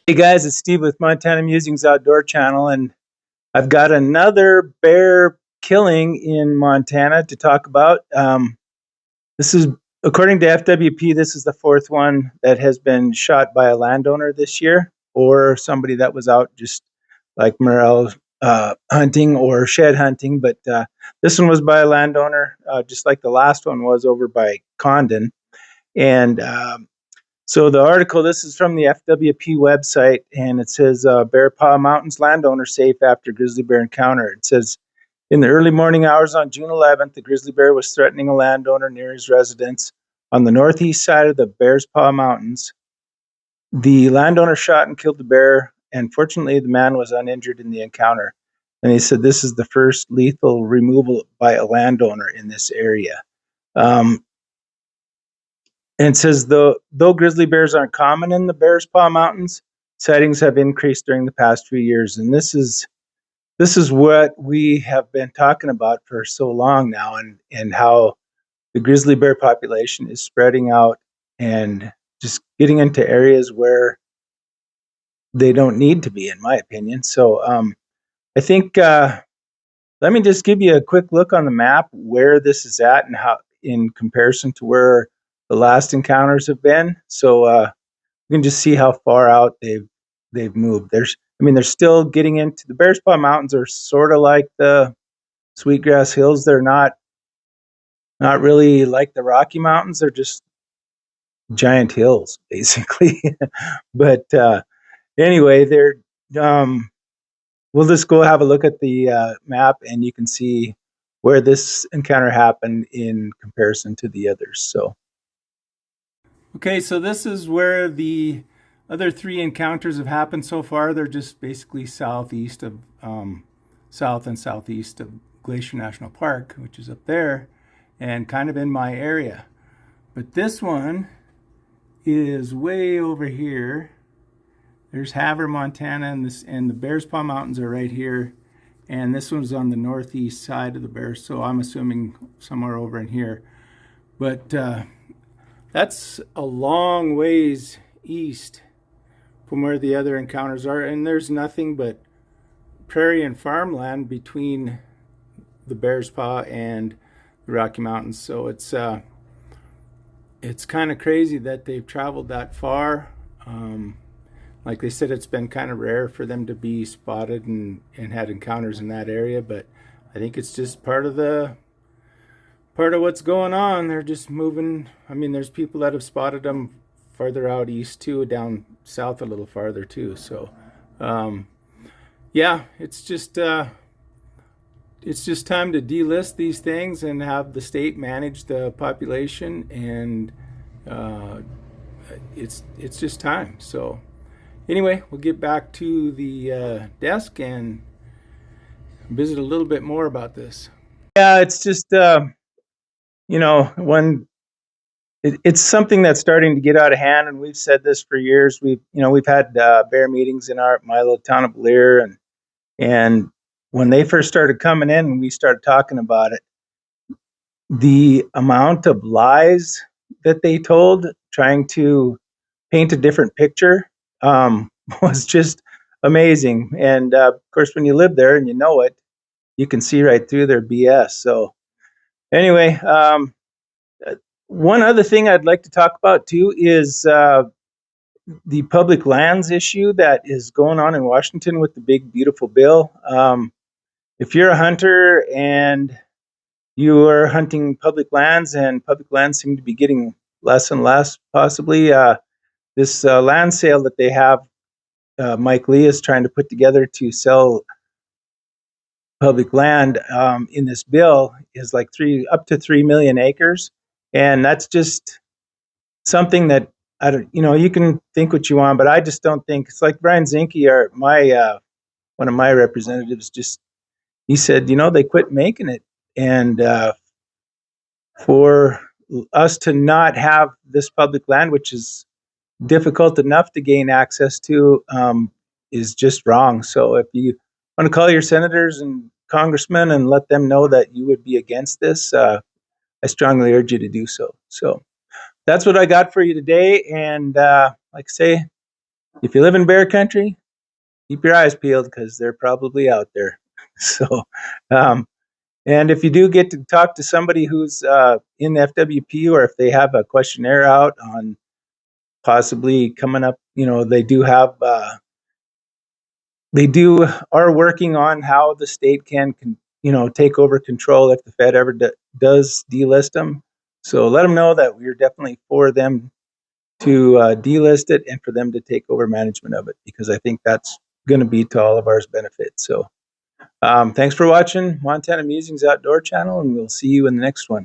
Hey guys, it's Steve with Montana Musings Outdoor Channel, and I've got another bear killing in Montana to talk about. This is, according to FWP, this is the fourth one that has been shot by a landowner this year, or somebody that was out just like morel hunting or shed hunting. But this one was by a landowner, just like the last one was over by Condon. And so the article, this is from the FWP website, and it says Bear Paw Mountains landowner safe after grizzly bear encounter. It says, in the early morning hours on June 11th, the grizzly bear was threatening a landowner near his residence on the northeast side of the Bear's Paw Mountains. The landowner shot and killed the bear, and fortunately the man was uninjured in the encounter. And he said this is the first lethal removal by a landowner in this area. And it says, though grizzly bears aren't common in the Bear's Paw Mountains, sightings have increased during the past few years. And this is what we have been talking about for so long now, and how the grizzly bear population is spreading out and just getting into areas where they don't need to be, in my opinion. So I think let me just give you a quick look on the map where this is at and how in comparison to where the last encounters have been. So you can just see how far out they've moved. They're still getting into the Bear's Paw Mountains are sort of like the Sweetgrass Hills. They're not really like the Rocky Mountains. They're just giant hills, basically. But anyway, they're we'll just go have a look at the map, and you can see where this encounter happened in comparison to the others. So, okay, so this is where the other three encounters have happened so far. They're just basically south and southeast of Glacier National Park, which is up there, and kind of in my area. But this one is way over here. There's Havre, Montana, and the Bear's Paw Mountains are right here. And this one's on the northeast side of the Bears, so I'm assuming somewhere over in here. But that's a long ways east from where the other encounters are, and there's nothing but prairie and farmland between the Bear's Paw and the Rocky Mountains. So it's kind of crazy that they've traveled that far. Like they said, it's been kind of rare for them to be spotted and had encounters in that area, but I think it's just part of what's going on. They're just moving. I mean, there's people that have spotted them farther out east too, down south a little farther too. So yeah, it's just time to delist these things and have the state manage the population, and it's just time. So anyway, we'll get back to the desk and visit a little bit more about this. Yeah, it's just it's something that's starting to get out of hand, and we've said this for years. We've had bear meetings in my little town of Blair, and when they first started coming in and we started talking about it, the amount of lies that they told, trying to paint a different picture, was just amazing. And of course, when you live there and you know it, you can see right through their BS. So anyway, one other thing I'd like to talk about too is the public lands issue that is going on in Washington with the big beautiful bill. If you're a hunter and you are hunting public lands, and public lands seem to be getting less and less, possibly, this land sale that they have, Mike Lee is trying to put together to sell public land in this bill is like up to 3 million acres. And that's just something that I don't, you can think what you want, but I just don't think it's like Brian Zinke, one of my representatives, he said, they quit making it. And for us to not have this public land, which is difficult enough to gain access to, is just wrong. So if you want to call your senators and congressmen and let them know that you would be against this, I strongly urge you to do so. So that's what I got for you today. And like I say, if you live in bear country, keep your eyes peeled because they're probably out there. So, and if you do get to talk to somebody who's in FWP, or if they have a questionnaire out on possibly coming up, they do have, are working on how the state can take over control if the Fed ever does delist them. So let them know that we're definitely for them to delist it and for them to take over management of it, because I think that's going to be to all of ours benefit. So thanks for watching Montana Musings Outdoor Channel, and we'll see you in the next one.